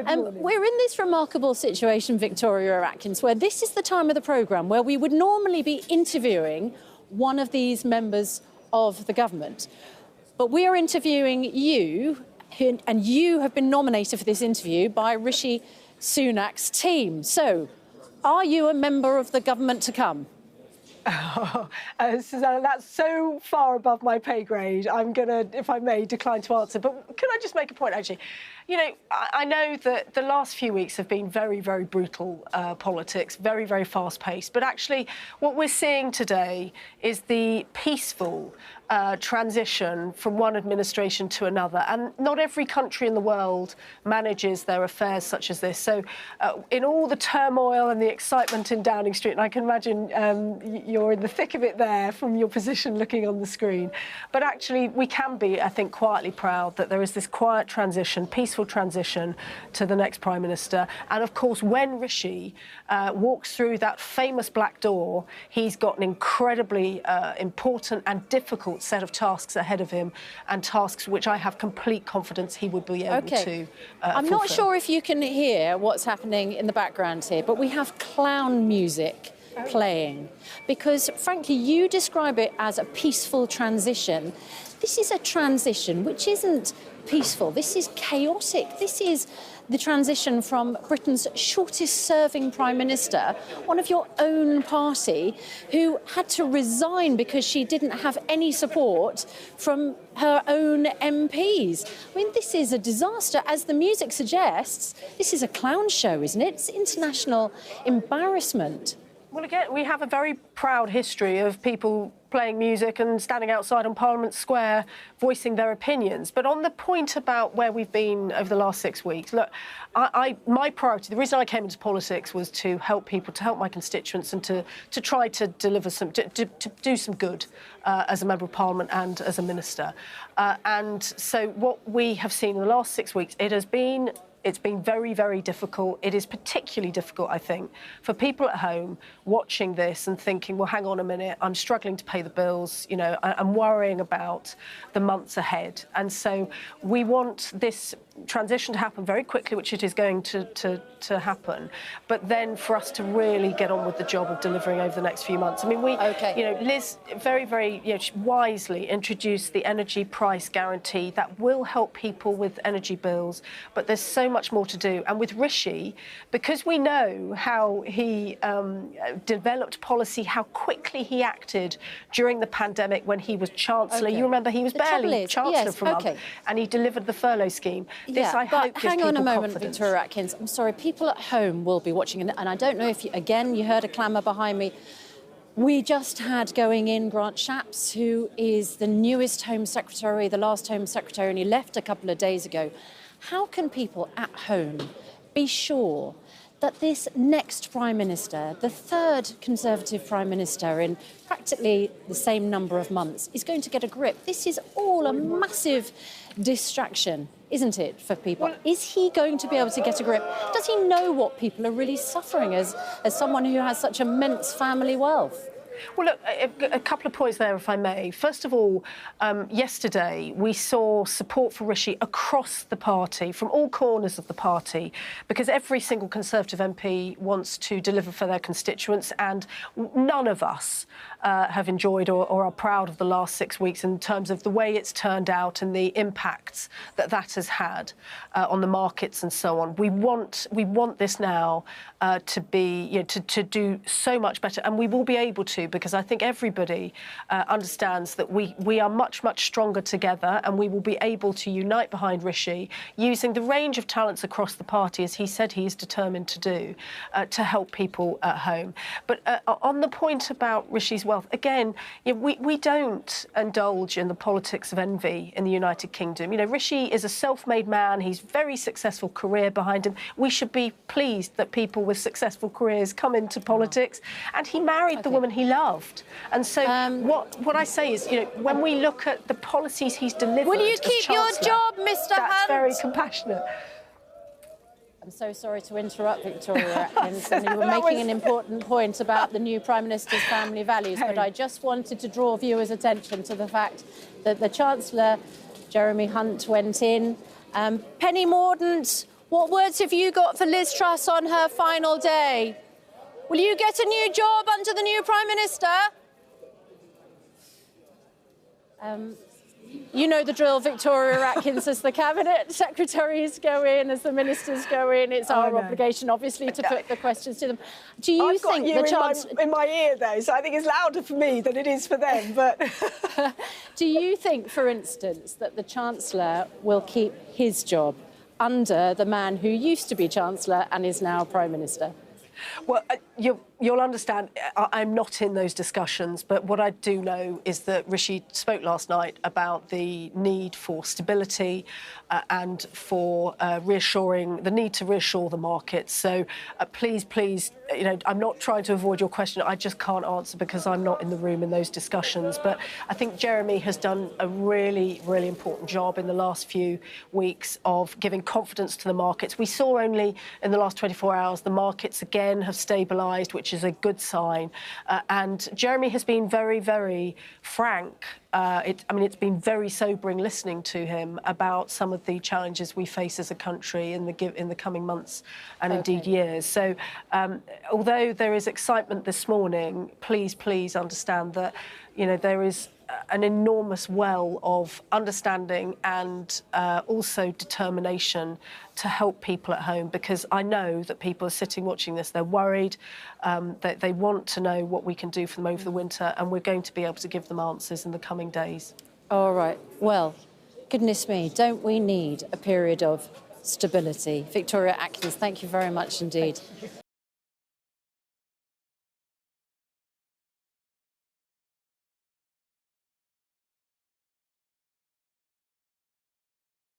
Good morning. We're in this remarkable situation, Victoria Atkins, where this is the time of the programme where we would normally be interviewing one of these members of the government. But we are interviewing you, and you have been nominated for this interview by Rishi Sunak's team. So, are you a member of the government to come? Susanna, that's so far above my pay grade. I'm going to, if I may, decline to answer. But can I just make a point, actually? You know, I know that the last few weeks have been very, very brutal politics, very, very fast-paced. But actually, what we're seeing today is the peaceful transition from one administration to another. And not every country in the world manages their affairs such as this. So in all the turmoil and the excitement in Downing Street, and I can imagine you're in the thick of it there from your position looking on the screen. But actually, we can be, I think, quietly proud that there is this quiet transition, peaceful transition to the next Prime Minister. And of course, when Rishi walks through that famous black door, he's got an incredibly important and difficult set of tasks ahead of him, and tasks which I have complete confidence he would be able to I'm not fulfill. sure if you can hear what's happening in the background here, but we have clown music playing because, frankly, you describe it as a peaceful transition. This is a transition which isn't peaceful. This is chaotic. This is the transition from Britain's shortest-serving Prime Minister, one of your own party, who had to resign because she didn't have any support from her own MPs. I mean, this is a disaster. As the music suggests, this is a clown show, isn't it? It's international embarrassment. Well, again, we have a very proud history of people playing music and standing outside on Parliament Square voicing their opinions. But on the point about where we've been over the last 6 weeks, look, my priority, the reason I came into politics was to help people, to help my constituents and to try to deliver some, to do some good as a Member of Parliament and as a Minister. And so what we have seen in the last 6 weeks, it's been very, very difficult. It is particularly difficult, I think, for people at home watching this and thinking, well, hang on a minute, I'm struggling to pay the bills, you know, I'm worrying about the months ahead. And so we want this transition to happen very quickly, which it is going to happen, but then for us to really get on with the job of delivering over the next few months. I mean, you know, Liz very, very wisely introduced the energy price guarantee that will help people with energy bills, but there's so much more to do. And with Rishi, because we know how he developed policy, how quickly he acted during the pandemic when he was Chancellor. You remember he was barely Chancellor for a month, and he delivered the furlough scheme. This, I hope, gives hang on a people moment, confidence. Victoria Atkins. I'm sorry, people at home will be watching, and I don't know if, you heard a clamour behind me. We just had going in Grant Shapps, who is the newest Home Secretary, the last Home Secretary, and he left a couple of days ago. How can people at home be sure that this next Prime Minister, the third Conservative Prime Minister in practically the same number of months, is going to get a grip? This is all a massive distraction, isn't it, for people? Is he going to be able to get a grip? Does he know what people are really suffering as someone who has such immense family wealth? Well, look, a couple of points there, if I may. First of all, yesterday we saw support for Rishi across the party, from all corners of the party, because every single Conservative MP wants to deliver for their constituents, and none of us have enjoyed or are proud of the last 6 weeks in terms of the way it's turned out and the impacts that has had on the markets and so on. We want this now to be, to do so much better, and we will be able to, because I think everybody understands that we are much, much stronger together, and we will be able to unite behind Rishi, using the range of talents across the party, as he said he is determined to do, to help people at home. But on the point about Rishi's wealth, again, we don't indulge in the politics of envy in the United Kingdom. You know, Rishi is a self-made man. He's a very successful career behind him. We should be pleased that people with successful careers come into politics. And he married the woman he loved. And so what I say is, when we look at the policies he's delivered, will you keep your job, Mr. Hunt? That's very compassionate. I'm so sorry to interrupt, Victoria Atkins. I mean, you were making an important point about the new Prime Minister's family values, but I just wanted to draw viewers' attention to the fact that the Chancellor, Jeremy Hunt, went in. Penny Mordaunt What words have you got for Liz Truss on her final day? Will you get a new job under the new Prime Minister? You know the drill, Victoria Atkins, as the Cabinet Secretaries go in, as the Ministers go in. It's our obligation, obviously, to put the questions to them. Do you I've think got you the chance... in my ear, though, so I think it's louder for me than it is for them, but... Do you think, for instance, that the Chancellor will keep his job under the man who used to be Chancellor and is now Prime Minister? Well, you'll understand I'm not in those discussions, but what I do know is that Rishi spoke last night about the need for stability and for the need to reassure the markets. So please, I'm not trying to avoid your question. I just can't answer because I'm not in the room in those discussions. But I think Jeremy has done a really, really important job in the last few weeks of giving confidence to the markets. We saw only in the last 24 hours the markets again have stabilised, which is a good sign. And Jeremy has been very, very frank. It's been very sobering listening to him about some of the challenges we face as a country in the coming months and indeed years. So although there is excitement this morning, please understand that, there is an enormous well of understanding and also determination to help people at home, because I know that people are sitting watching this, they're worried, that they want to know what we can do for them over the winter, and we're going to be able to give them answers in the coming days. All right. Well, goodness me, don't we need a period of stability? Victoria Atkins, thank you very much indeed.